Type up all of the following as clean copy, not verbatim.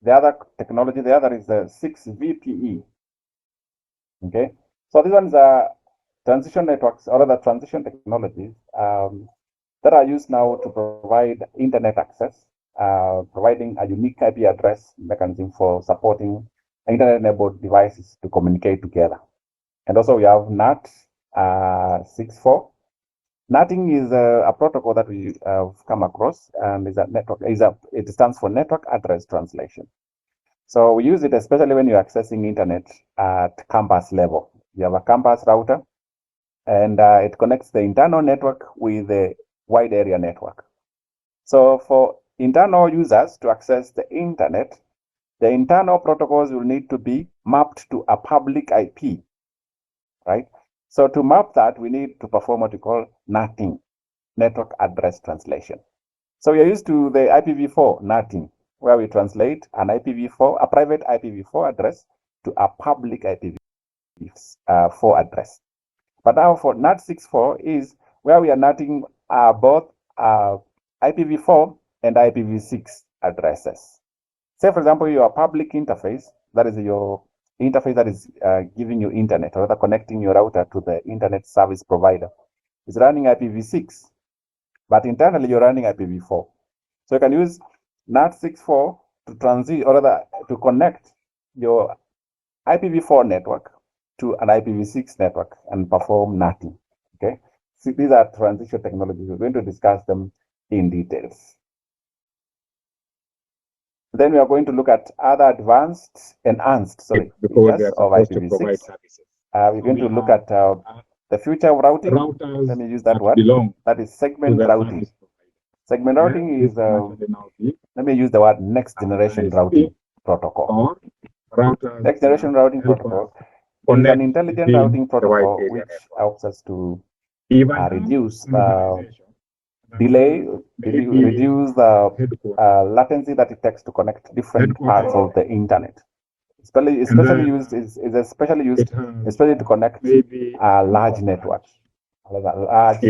The other technology, the other is the 6VPE. Okay, so these ones are transition networks or other transition technologies that are used now to provide internet access, providing a unique IP address mechanism for supporting internet-enabled devices to communicate together. And also we have NAT 6.4. NATing is a protocol that we have come across, and is a network. It stands for Network Address Translation. So we use it especially when you're accessing internet at campus level. You have a campus router, and it connects the internal network with the wide area network. So for internal users to access the internet, the internal protocols will need to be mapped to a public IP, right? So to map that, we need to perform what we call NATing, Network Address Translation. So we are used to the IPv4 NATing, where we translate an IPv4, a private IPv4 address to a public IPv4 address. But now for NAT 6.4 is where we are NATing both IPv4 and IPv6 addresses. Say, for example, your public interface, that is your interface that is giving you internet, or rather connecting your router to the internet service provider, is running IPv6, but internally you're running IPv4. So you can use NAT 6.4 to transit, or rather to connect your IPv4 network to an IPv6 network and perform NATing. Okay, so these are transition technologies. We're going to discuss them in details. Then we are going to look at other enhanced features of IPv6. We're going to look at the future of routing. Let me use that word. That is segment routing. Segment routing is, let me use the word next generation routing protocol. Next generation routing protocol is an intelligent routing protocol which helps us to reduce delay, reduce the latency that it takes to connect different parts of the internet. Especially used to connect large networks, large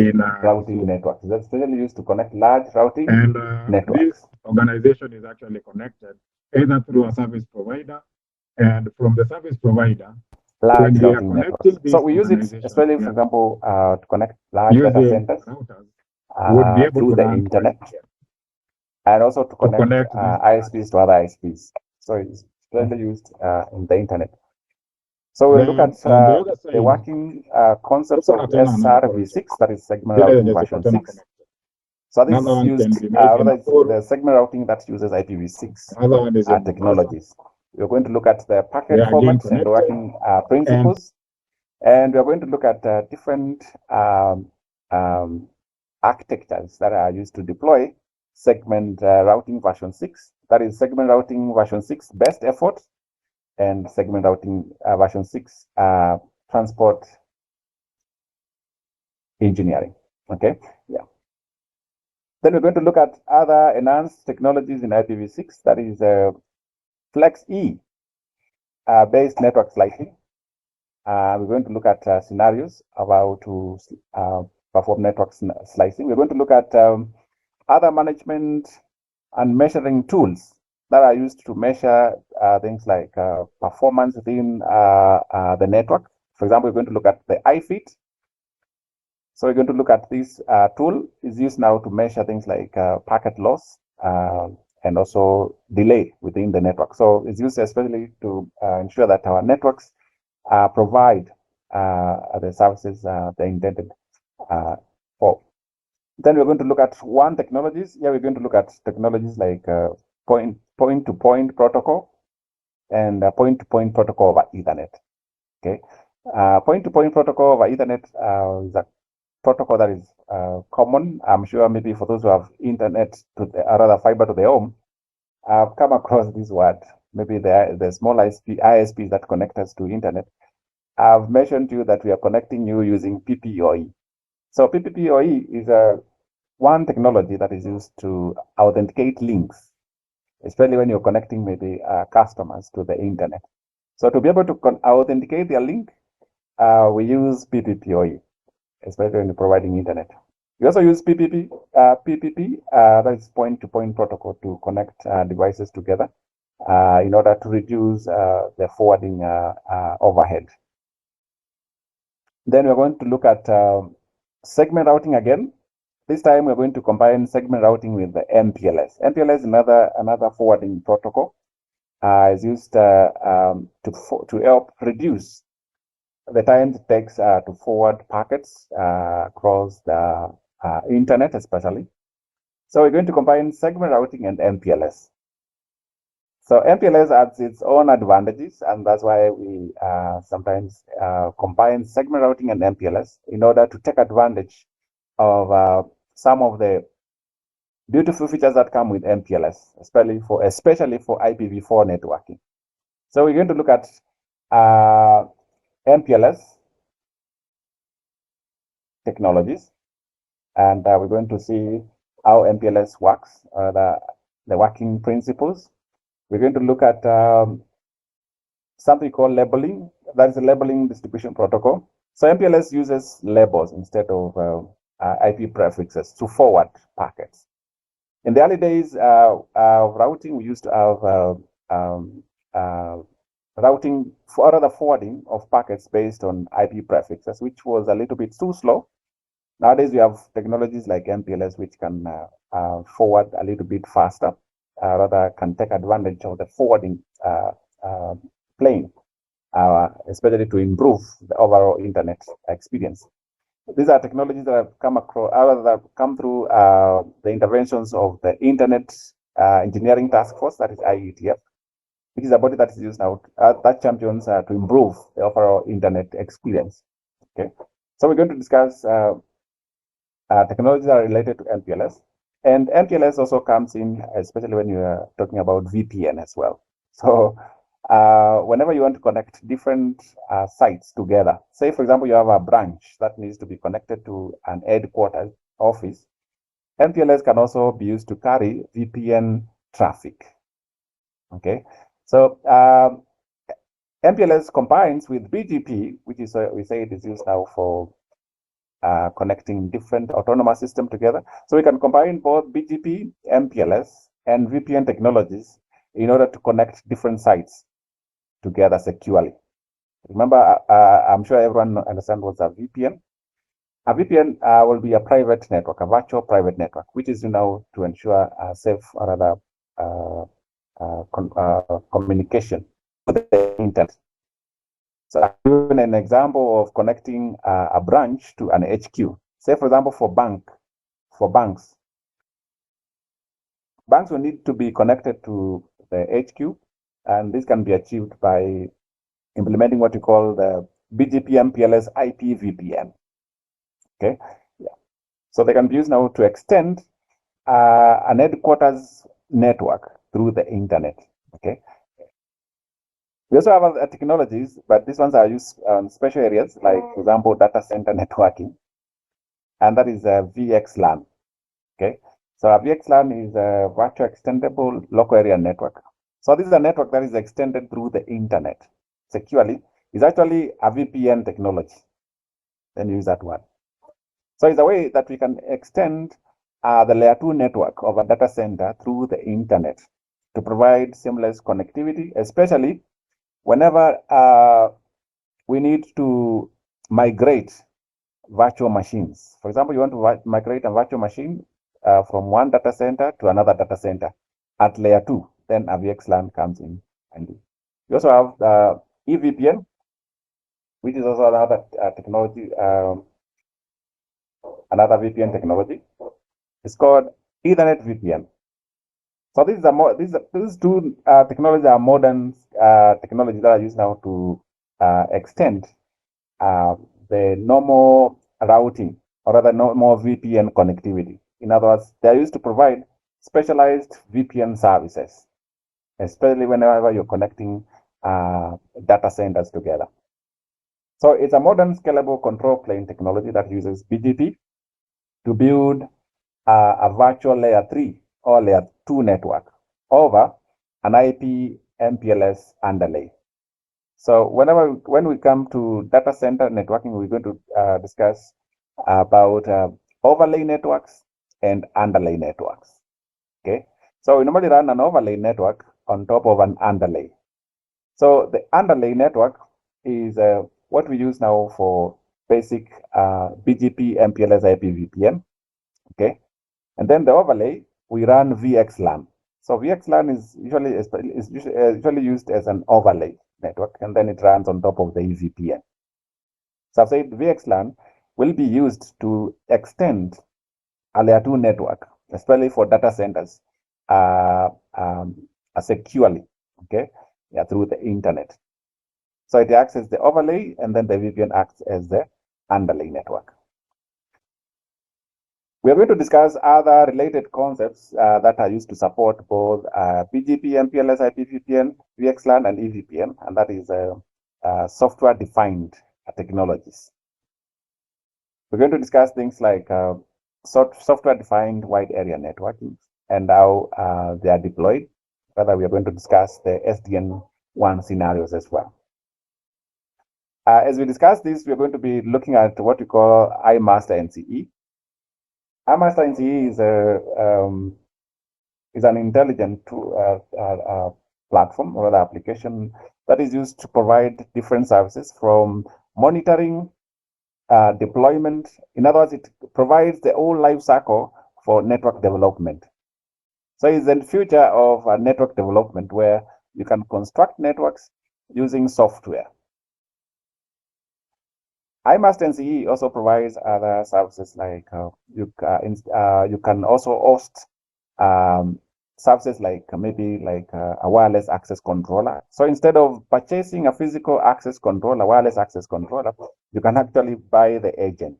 routing networks. It's especially used to connect large routing networks. This organization is actually connected either through a service provider, and from the service provider, large routing networks. So we use it especially, for example, to connect large data centers through the internet, and also to connect ISPs to other ISPs. So it's especially used in the internet. So we'll look at the working concepts of SRv6, that is segment routing version 6. So this is used, the segment routing that uses IPv6 technologies. We're going to look at the packet formats and the working principles, and we're going to look at different architectures that are used to deploy segment routing version 6. That is segment routing version 6 best effort, and segment routing version 6 transport engineering. Okay, yeah. Then we're going to look at other enhanced technologies in IPv6, that is Flex-E based network slicing. We're going to look at scenarios of how to perform network slicing. We're going to look at other management and measuring tools that are used to measure things like performance within the network. For example, we're going to look at the iFit. So we're going to look at this tool is used now to measure things like packet loss and also delay within the network. So it's used especially to ensure that our networks provide the services they intended for. Then we're going to look at WAN technologies. Here we're going to look at technologies like point-to-point protocol and point-to-point protocol over Ethernet. Okay, point-to-point protocol over Ethernet is a protocol that is common. I'm sure maybe for those who have internet to rather fiber to the home, I've come across this word. Maybe the small ISPs that connect us to internet. I've mentioned to you that we are connecting you using PPOE. So PPOE is one technology that is used to authenticate links, especially when you're connecting maybe customers to the internet. So to be able to authenticate their link, we use PPOE, especially when you're providing internet. We also use PPP, that is point-to-point protocol to connect devices together. in order to reduce the forwarding overhead. Then we're going to look at segment routing again. This time we're going to combine segment routing with the MPLS. MPLS is another forwarding protocol. Is used to help reduce the time it takes to forward packets across the internet, especially. So we're going to combine segment routing and MPLS. So MPLS has its own advantages, and that's why we sometimes combine segment routing and MPLS in order to take advantage of some of the beautiful features that come with MPLS, especially for IPv4 networking. So we're going to look at MPLS technologies, and we're going to see how MPLS works, the working principles. We're going to look at something called labeling. That is a labeling distribution protocol. So MPLS uses labels instead of IP prefixes to forward packets. In the early days of routing, we used to have routing for other forwarding of packets based on IP prefixes, which was a little bit too slow. Nowadays, we have technologies like MPLS, which can forward a little bit faster, rather can take advantage of the forwarding plane, especially to improve the overall internet experience. These are technologies that have come across, that have come through the interventions of the Internet Engineering Task Force, that is IETF, which is a body that is used now that champions to improve the overall internet experience. Okay, so we're going to discuss technologies that are related to MPLS, and MPLS also comes in, especially when you are talking about VPN as well. So whenever you want to connect different sites together, say for example you have a branch that needs to be connected to an headquarters office, MPLS can also be used to carry VPN traffic. Okay, so MPLS combines with BGP, which is we say it is used now for connecting different autonomous systems together. So we can combine both BGP, MPLS, and VPN technologies in order to connect different sites together securely. Remember, I'm sure everyone understands what's a VPN. A VPN will be a private network, a virtual private network, which is to ensure safe or other communication with the internet. So I've given an example of connecting a branch to an HQ. Say, for example, for banks will need to be connected to the HQ, and this can be achieved by implementing what you call the BGP MPLS IP VPN. Okay, yeah. So they can be used now to extend an headquarters network through the internet. Okay. We also have other technologies, but these ones are used on special areas, like, for example, data center networking, and that is a VXLAN. Okay, so a VXLAN is a virtual extendable local area network. So this is a network that is extended through the internet securely. It's actually a VPN technology. Then use that one. So it's a way that we can extend the layer 2 network of a data center through the internet to provide seamless connectivity, especially whenever we need to migrate virtual machines. For example, you want to migrate a virtual machine from one data center to another data center at layer 2, then a VXLAN comes in handy. We also have eVPN, which is also another technology, another VPN technology. It's called Ethernet VPN. So these two technologies are modern technologies that are used now to extend the normal routing, or rather normal VPN connectivity. In other words, they are used to provide specialized VPN services, especially whenever you're connecting data centers together. So it's a modern scalable control plane technology that uses BGP to build a virtual layer 3 or layer 2 network over an IP MPLS underlay. So when we come to data center networking, we're going to discuss about overlay networks and underlay networks. Okay, so we normally run an overlay network on top of an underlay. So the underlay network is what we use now for basic BGP, MPLS, IP VPN. Okay, and then the overlay we run VXLAN. So VXLAN is usually used as an overlay network, and then it runs on top of the EVPN. So I've said VXLAN will be used to extend a layer 2 network, especially for data centers, securely, okay, yeah, through the internet. So it acts as the overlay, and then the VPN acts as the underlay network. We are going to discuss other related concepts that are used to support both BGP, MPLS, IPVPN, VXLAN, and EVPN, and that is software-defined technologies. We're going to discuss things like software-defined wide area networking and how they are deployed. Further, we are going to discuss the SDN1 scenarios as well. As we discuss this, we are going to be looking at what we call iMaster NCE. iMaster NCE is an intelligent platform or application that is used to provide different services from monitoring, deployment. In other words, it provides the whole life cycle for network development. So it's the future of network development where you can construct networks using software. iMaster NCE also provides other services like you can also host services like maybe like a wireless access controller. So instead of purchasing a physical access controller, wireless access controller, you can actually buy the agent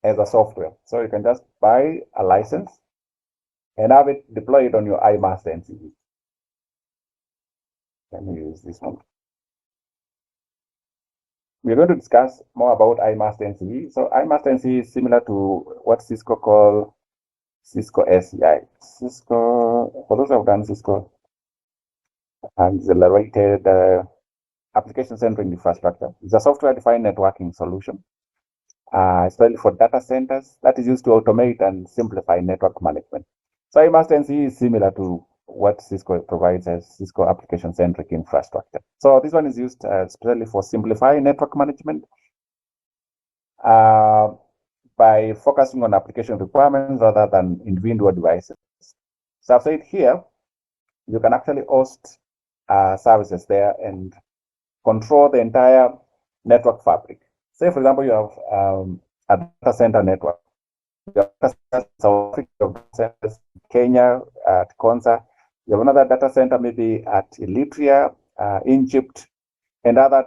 as a software. So you can just buy a license and have it deployed on your iMaster NCE. Let me use this one. We're going to discuss more about iMaster NCE. So iMaster NCE is similar to what Cisco call Cisco SCI. Cisco, for those who have done Cisco, accelerated application-centric infrastructure. It's a software-defined networking solution, especially for data centers that is used to automate and simplify network management. So iMaster NCE is similar to what Cisco provides as Cisco application-centric infrastructure. So this one is used especially for simplifying network management by focusing on application requirements rather than individual devices. So I've said here, you can actually host services there and control the entire network fabric. Say, for example, you have a data center network. You have data centers in South Africa, you have data centers in Kenya, at Konza. You have another data center maybe at Eritrea, Egypt, and other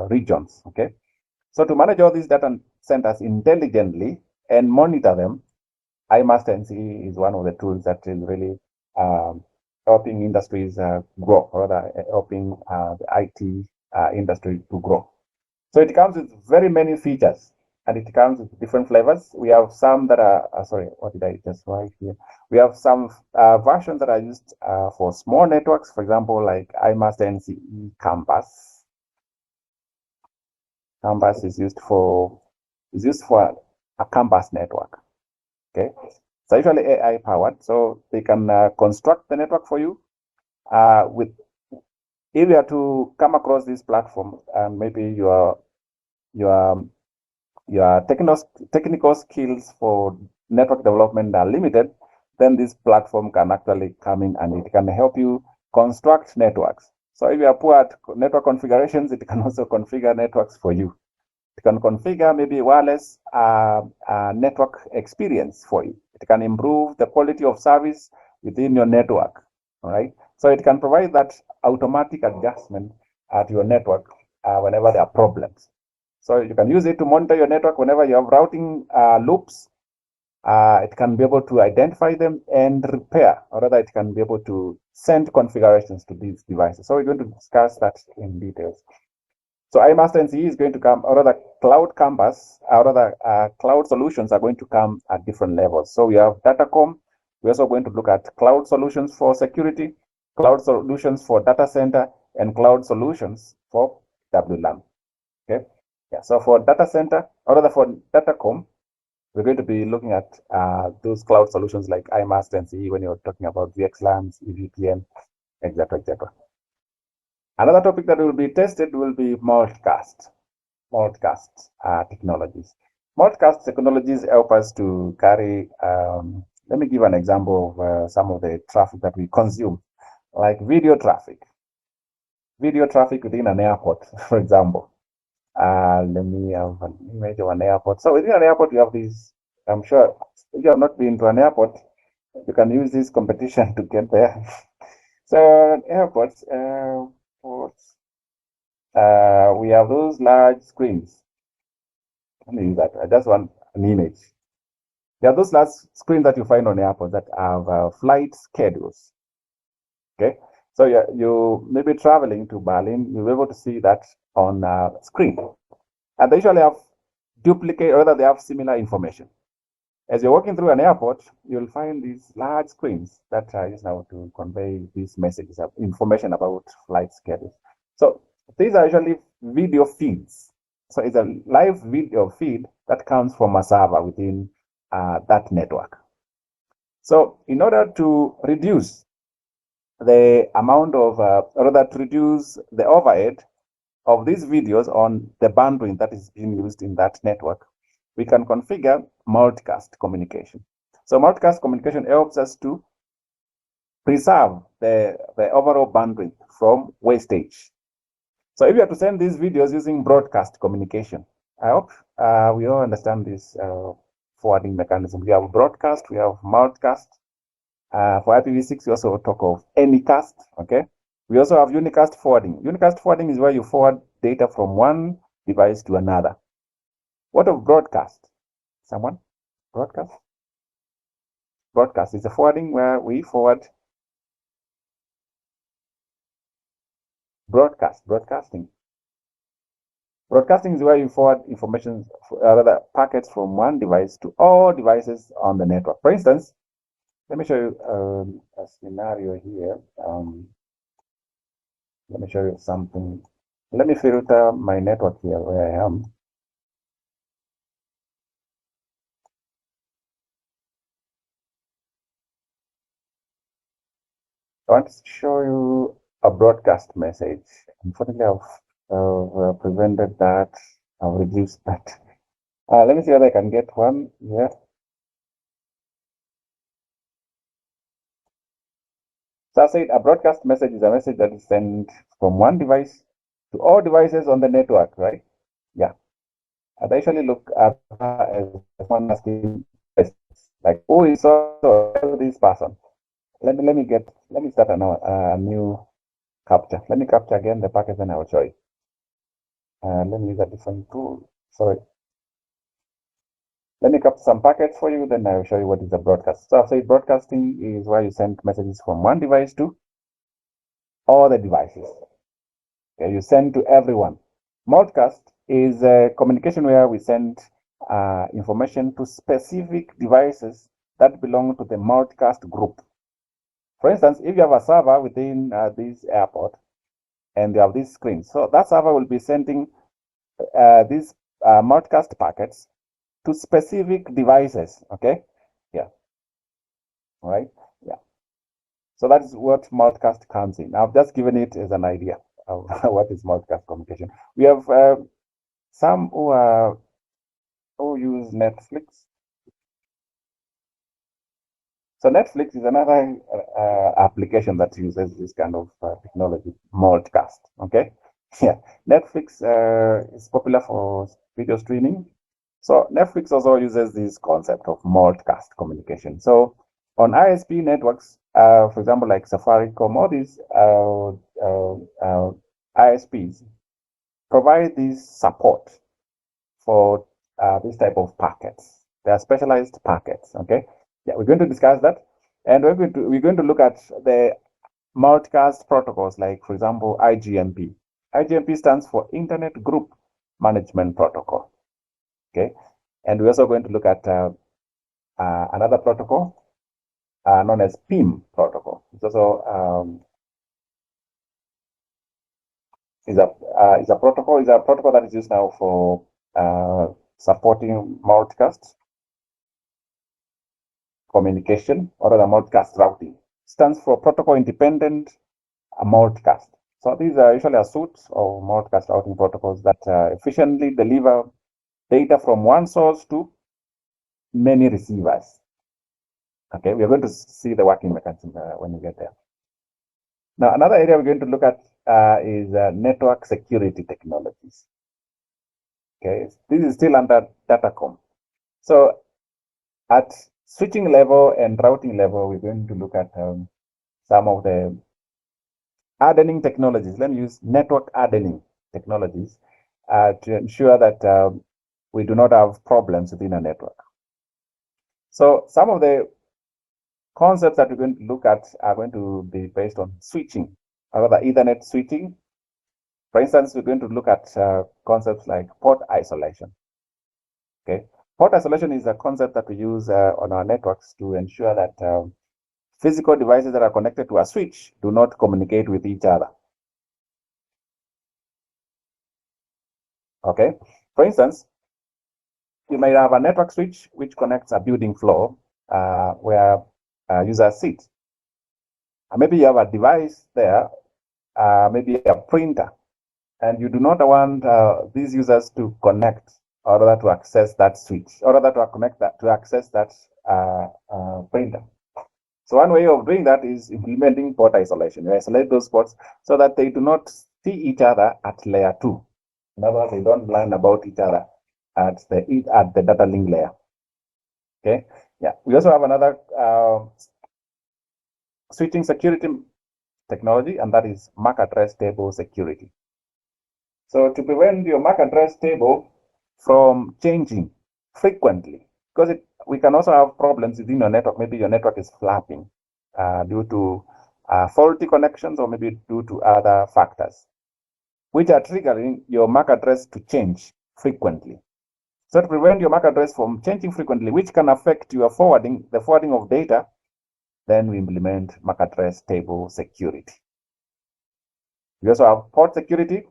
regions, okay? So to manage all these data centers intelligently and monitor them, iMaster NCE is one of the tools that is really helping industries grow, or rather helping the IT industry to grow. So it comes with very many features, and it comes with different flavors. We have some that are, sorry, what did I just write here? We have some versions that are used for small networks, for example, like iMaster NCE Campus. Campus is used for a campus network. Okay, so usually AI powered, so they can construct the network for you. If you are to come across this platform, and maybe your technical skills for network development are limited, then this platform can actually come in and it can help you construct networks. So if you are poor at network configurations, it can also configure networks for you. It can configure maybe wireless network experience for you. It can improve the quality of service within your network. All right. So it can provide that automatic adjustment at your network whenever there are problems. So you can use it to monitor your network whenever you have routing loops. It can be able to identify them and repair, or rather, it can be able to send configurations to these devices. So we're going to discuss that in details. So iMaster NCE is going to come, or rather Cloud Campus, or rather cloud solutions are going to come at different levels. So we have Datacom. We're also going to look at cloud solutions for security, cloud solutions for data center, and cloud solutions for WLAN. Okay. Yeah. So for data center, or rather for Datacom, We're going to be looking at those cloud solutions like iMaster and CE when you're talking about VXLANs, EVPN, etc., etc. Another topic that will be tested will be multicast technologies. Multicast technologies help us to carry, let me give an example of some of the traffic that we consume, like video traffic within an airport, for example. Let me have an image of an airport. So within an airport, you have these, I'm sure if you have not been to an airport, you can use this competition to get there. So airports, we have those large screens. Let me use that. I just want an image. There are those large screens that you find on airports that have flight schedules. Okay, so you may be traveling to Berlin, you'll be able to see that on screen, and they usually have duplicate, or rather, they have similar information. As you're walking through an airport, you'll find these large screens that are used now to convey these messages of information about flight schedules. So these are usually video feeds. So it's a live video feed that comes from a server within that network. So in order to reduce the amount of, rather to reduce the overhead of these videos on the bandwidth that is being used in that network, we can configure multicast communication. So multicast communication helps us to preserve the overall bandwidth from wastage. So if you have to send these videos using broadcast communication, I hope we all understand this forwarding mechanism. We have broadcast, we have multicast. For IPv6, we also talk of anycast, okay? We also have unicast forwarding. Unicast forwarding is where you forward data from one device to another. What of broadcast? Someone? Broadcast? Broadcast is a forwarding where we forward broadcasting. Broadcasting is where you forward information, rather packets from one device to all devices on the network. For instance, let me show you a scenario here. Let me show you something. Let me filter my network here where I am. I want to show you a broadcast message. Unfortunately, I've prevented that. I've reduced that. Let me see whether I can get one here. So I said a broadcast message is a message that is sent from one device to all devices on the network, right? Yeah. I usually look at as someone asking questions like, who is also this person? Let me start a new capture. Let me capture again the package and I will show you. Let me use a different tool. Sorry. Let me capture some packets for you, then I will show you what is a broadcast. So I've said broadcasting is where you send messages from one device to all the devices. Okay, you send to everyone. Multicast is a communication where we send information to specific devices that belong to the multicast group. For instance, if you have a server within this airport and you have this screen, so that server will be sending these multicast packets to specific devices. Okay, yeah, all right, yeah. So that's what multicast comes in. I've just given it as an idea of what is multicast communication. We have some who use Netflix. So Netflix is another application that uses this kind of technology, multicast. Okay, yeah. Netflix is popular for video streaming. So Netflix also uses this concept of multicast communication. So on ISP networks, for example, like Safaricom, all these ISPs provide this support for this type of packets. They are specialized packets. Okay, yeah, we're going to discuss that, and we're going to look at the multicast protocols, like for example, IGMP. IGMP stands for Internet Group Management Protocol. Okay, and we're also going to look at another protocol known as PIM protocol. It's also is a protocol that is used now for supporting multicast. communication or the multicast routing. Stands for protocol independent multicast. So these are usually a suite of multicast routing protocols that efficiently deliver data from one source to many receivers. Okay, we are going to see the working mechanism when we get there. Now, another area we're going to look at is network security technologies. Okay, this is still under datacom. So at switching level and routing level, we're going to look at some of the hardening technologies. Let me use network hardening technologies to ensure that we do not have problems within a network. So some of the concepts that we're going to look at are going to be based on switching, or rather Ethernet switching. For instance, we're going to look at concepts like port isolation. Okay, port isolation is a concept that we use on our networks to ensure that physical devices that are connected to a switch do not communicate with each other. Okay, for instance, you may have a network switch which connects a building floor where users sit. Maybe you have a device there, maybe a printer, and you do not want these users to connect or rather to access that switch, or rather to connect that to access that printer. So one way of doing that is implementing port isolation. You isolate those ports so that they do not see each other at layer 2. In other words, they don't learn about each other at the data link layer. Okay. Yeah. We also have another switching security technology, and that is MAC address table security. So to prevent your MAC address table from changing frequently, because we can also have problems within your network. Maybe your network is flapping due to faulty connections, or maybe due to other factors, which are triggering your MAC address to change frequently. So to prevent your MAC address from changing frequently, which can affect your the forwarding of data, then we implement MAC address table security. We also have port security,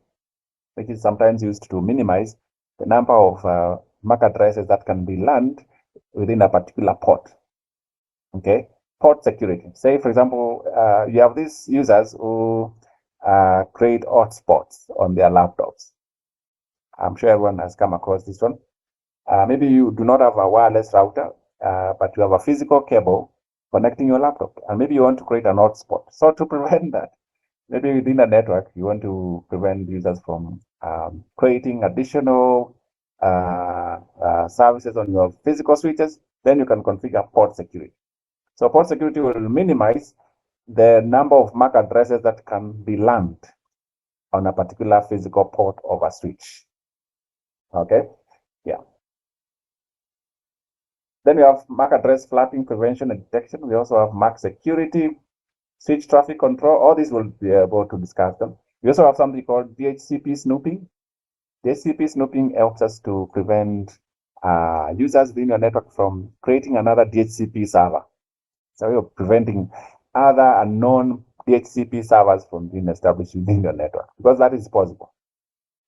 which is sometimes used to minimize the number of MAC addresses that can be learned within a particular port. Okay, port security. Say, for example, you have these users who create hotspots on their laptops. I'm sure everyone has come across this one. Maybe you do not have a wireless router, but you have a physical cable connecting your laptop, and maybe you want to create an hotspot. So to prevent that, maybe within a network, you want to prevent users from creating additional services on your physical switches, then you can configure port security. So port security will minimize the number of MAC addresses that can be learned on a particular physical port of a switch. Okay, yeah. Then we have MAC address flapping prevention and detection. We also have MAC security, switch traffic control. All these will be able to discuss them. We also have something called DHCP snooping. DHCP snooping helps us to prevent users within your network from creating another DHCP server. So you're preventing other unknown DHCP servers from being established within your network, because that is possible.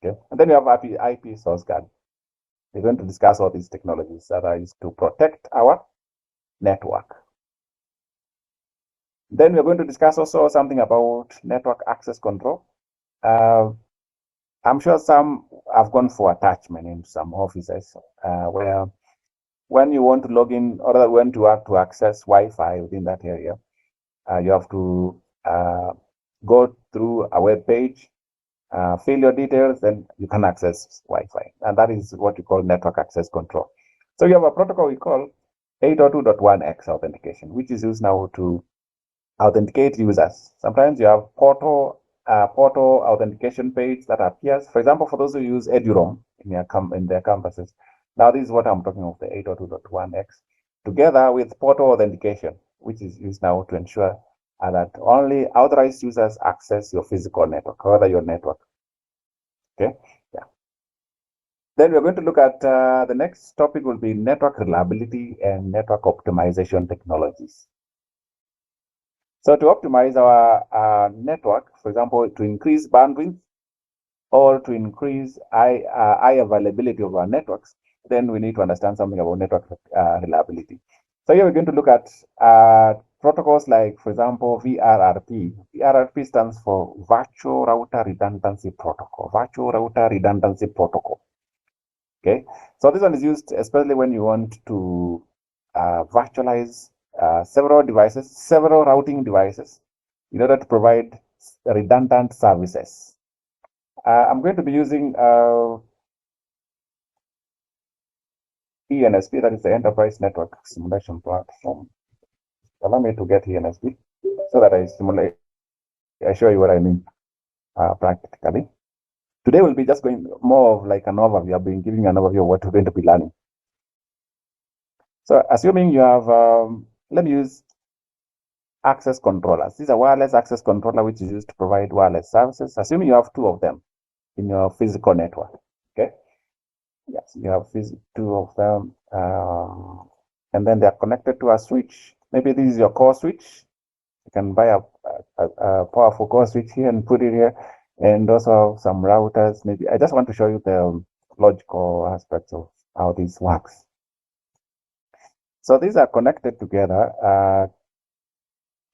Okay, and then you have IP source guard. We're going to discuss all these technologies that are used to protect our network. Then we're going to discuss also something about network access control. I'm sure some have gone for attachment in some offices where when you want to log in or when to have to access Wi-Fi within that area, you have to go through a web page, fill your details, then you can access Wi-Fi. And that is what we call network access control. So you have a protocol we call 802.1x authentication, which is used now to authenticate users. Sometimes you have portal authentication page that appears. For example, for those who use eduroam in their campuses. Now this is what I'm talking of, the 802.1x, together with portal authentication, which is used now to ensure that only authorized users access your physical network, or rather your network. Okay, yeah. Then we're going to look at the next topic will be network reliability and network optimization technologies. So to optimize our network, for example, to increase bandwidth or to increase high availability of our networks, then we need to understand something about network reliability. So here we're going to look at protocols like, for example, VRRP. VRRP stands for Virtual Router Redundancy Protocol. Virtual Router Redundancy Protocol. Okay, so this one is used especially when you want to virtualize several devices, several routing devices, in order to provide redundant services. I'm going to be using ENSP, that is the Enterprise Network Simulation Platform. Allow me to get ENSP so that I show you what I mean practically. Today we'll be just going more of like an overview. I've been giving an overview of what we're going to be learning. So assuming you have, let me use access controllers. These are wireless access controller, which is used to provide wireless services. Assuming you have two of them in your physical network. Okay. Yes, you have two of them, and then they're connected to a switch. Maybe this is your core switch. You can buy a powerful core switch here and put it here, and also some routers. Maybe I just want to show you the logical aspects of how this works. So these are connected together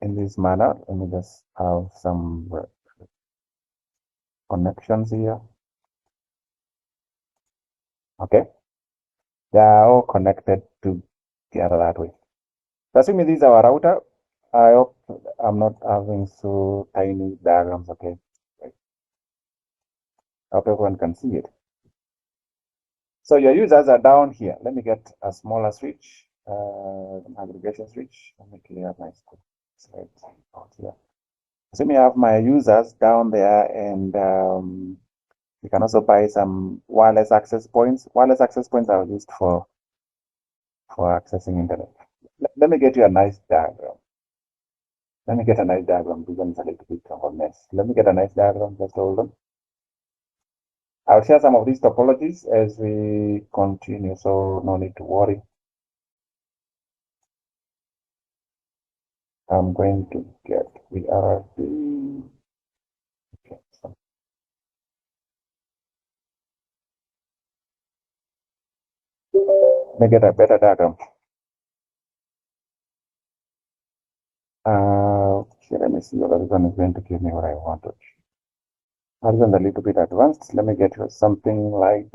in this manner. Let me just have some connections here. Okay, they are all connected together that way. So assuming this is our router, I hope I'm not having so tiny diagrams. Okay, I hope everyone can see it. So your users are down here. Let me get a smaller switch, an aggregation switch. Let me clear my screen out here. Assuming I have my users down there, and you can also buy some wireless access points. Wireless access points are used for accessing internet. Let me get you a nice diagram. Let me get a nice diagram because it's a little bit of a mess. Let me get a nice diagram. Just hold on. I'll share some of these topologies as we continue, so no need to worry. I'm going to get VRRP. Okay, so let me get a better diagram. Okay, let me see whether this one is going to give me what I wanted. Horizon a little bit advanced. Let me get you something like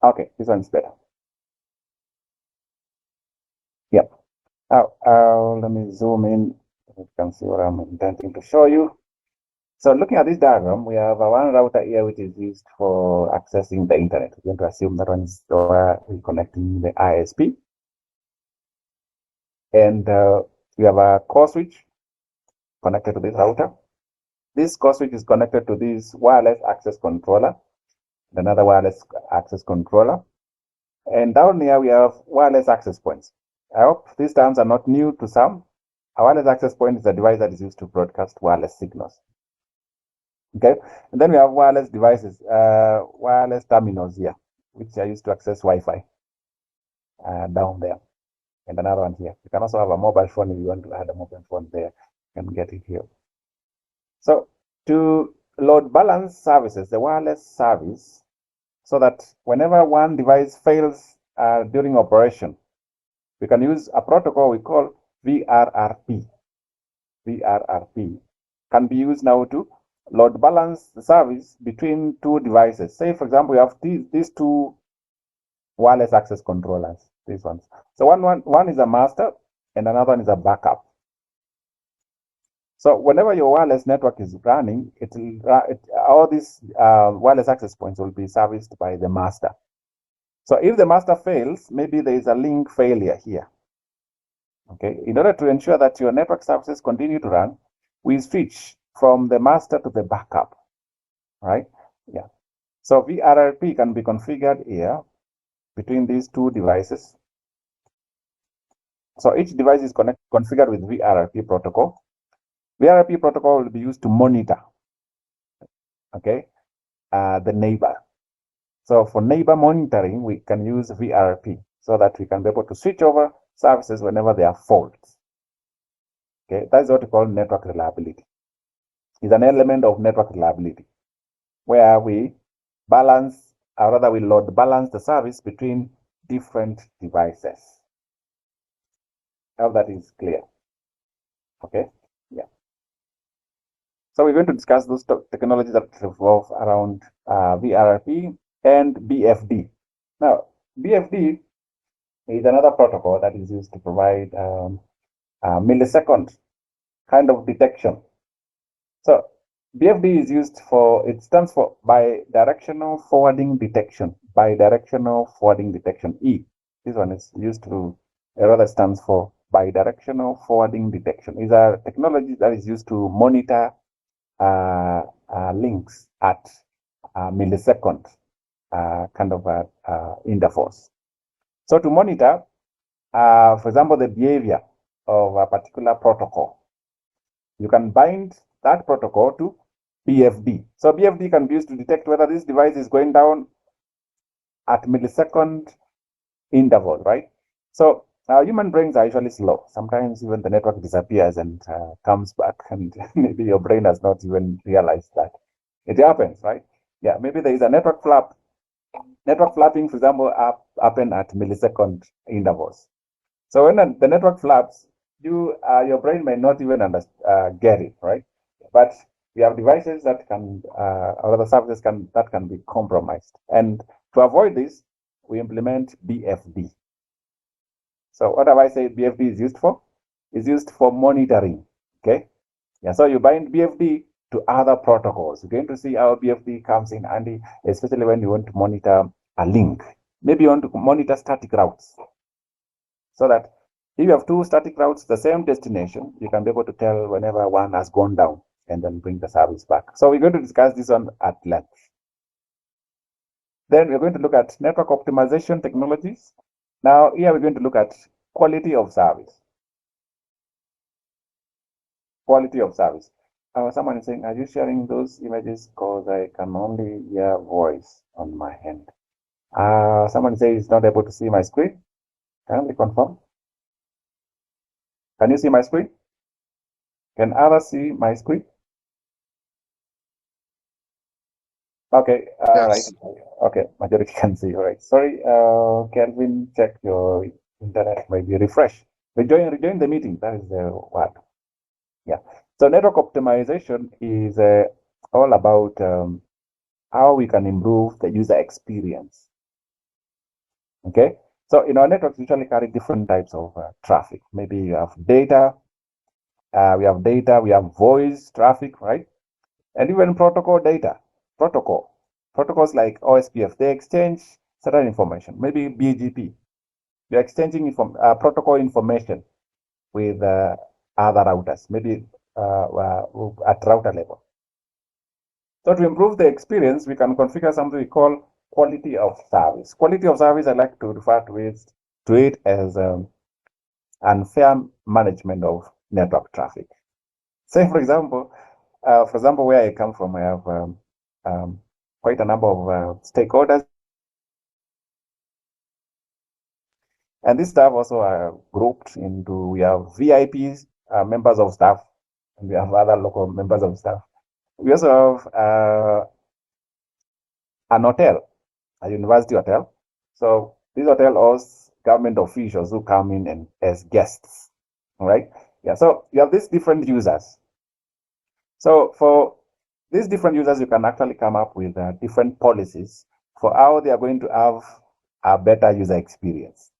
okay, this one's better. Yep. Now, let me zoom in. You can see what I'm intending to show you. So looking at this diagram, we have a one router here which is used for accessing the internet. We're going to assume that one is where we're connecting the ISP. And we have a core switch connected to this router. This core switch is connected to this wireless access controller, another wireless access controller. And down here we have wireless access points. I hope these terms are not new to some. A wireless access point is a device that is used to broadcast wireless signals. Okay, and then we have wireless devices, wireless terminals here, which are used to access Wi-Fi down there, and another one here. You can also have a mobile phone if you want to add a mobile phone there. You can get it here. So to load balance services, the wireless service, so that whenever one device fails during operation, we can use a protocol we call VRRP. VRRP can be used now to load balance the service between two devices. Say, for example, we have these two wireless access controllers, these ones. So one is a master and another one is a backup. So whenever your wireless network is running, all these wireless access points will be serviced by the master. So if the master fails, maybe there is a link failure here. Okay, in order to ensure that your network services continue to run, we switch from the master to the backup, right? Yeah. So VRRP can be configured here between these two devices. So each device is configured with VRRP protocol. VRRP protocol will be used to monitor, okay, the neighbor. So for neighbor monitoring, we can use VRRP so that we can be able to switch over services whenever there are faults. Okay, that's what we call network reliability. It's an element of network reliability, where we balance, or rather we load balance the service between different devices. I hope that is clear. Okay, yeah. So we're going to discuss those technologies that revolve around VRP and BFD. Now, BFD is another protocol that is used to provide millisecond kind of detection. So BFD is used for, it stands for bidirectional forwarding detection. Bidirectional forwarding detection, E. This one is used to, rather stands for bidirectional forwarding detection. Is a technology that is used to monitor links at millisecond kind of intervals. So to monitor, for example, the behavior of a particular protocol, you can bind that protocol to BFD. So BFD can be used to detect whether this device is going down at millisecond interval, right? So human brains are usually slow. Sometimes even the network disappears and comes back, and maybe your brain has not even realized that. It happens, right? Yeah, maybe there is a network flap. Network flapping, for example, happen at millisecond intervals. So when the network flaps, your brain may not even get it, right? But we have devices that can, or other services that can be compromised. And to avoid this, we implement BFD. So what have I said BFD is used for? It's used for monitoring. Okay. Yeah. So you bind BFD to other protocols. You're going to see how BFD comes in handy, especially when you want to monitor a link. Maybe you want to monitor static routes. So that if you have two static routes, the same destination, you can be able to tell whenever one has gone down and then bring the service back. So we're going to discuss this one at length. Then we're going to look at network optimization technologies. Now here we're going to look at quality of service. Quality of service. Someone is saying, are you sharing those images? Because I can only hear voice on my end. Someone says he's not able to see my screen. Can we confirm? Can you see my screen? Can others see my screen? Okay, right. Yes. Okay, majority can see. All right. Sorry, Kelvin, check your internet, maybe refresh. Rejoin the meeting. That is the word. Yeah. So network optimization is all about how we can improve the user experience. Okay. So in our networks, usually carry different types of traffic. Maybe you have data, we have voice traffic, right? And even protocol data. Protocols like OSPF, they exchange certain information. Maybe BGP, you're exchanging protocol information with other routers, maybe at router level. So to improve the experience, we can configure something we call quality of service. Quality of service, I like to refer to it as unfair management of network traffic. Say, for example, where I come from, I have quite a number of stakeholders. And these staff also are grouped into, we have VIPs, members of staff, and we have other local members of staff. We also have an hotel, a university hotel. So this hotel hosts government officials who come in and as guests. All right. Yeah. So you have these different users. So for these different users, you can actually come up with different policies for how they are going to have a better user experience.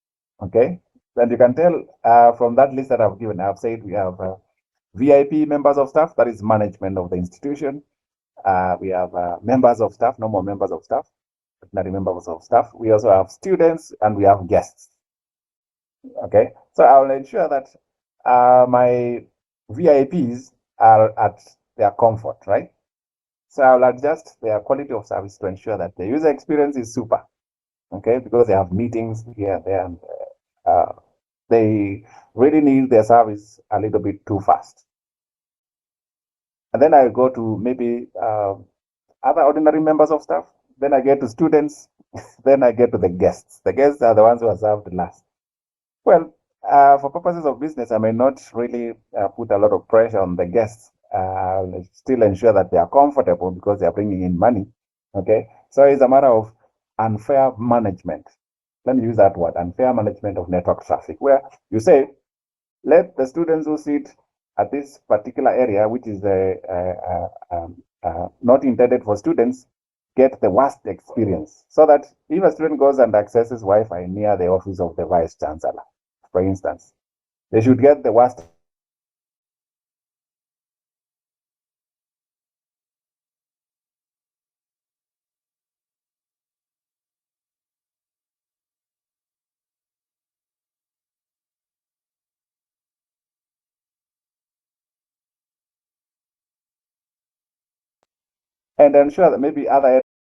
Okay. And you can tell from that list that I've given, I've said we have VIP members of staff, that is management of the institution. We have members of staff, normal members of staff, ordinary members of staff. We also have students and we have guests. Okay, so I will ensure that my VIPs are at their comfort, right? So I will adjust their quality of service to ensure that the user experience is super. Okay, because they have meetings here and there, and they really need their service a little bit too fast. And then I go to maybe other ordinary members of staff. Then I get to students. Then I get to the guests. The guests are the ones who are served last. Well, for purposes of business, I may not really put a lot of pressure on the guests. I'll still ensure that they are comfortable because they are bringing in money. Okay. So it's a matter of unfair management. Let me use that word, unfair management of network traffic, where you say, let the students who sit at this particular area, which is not intended for students, get the worst experience. So that if a student goes and accesses Wi-Fi near the office of the vice chancellor, for instance, they should get the worst. And ensure that maybe other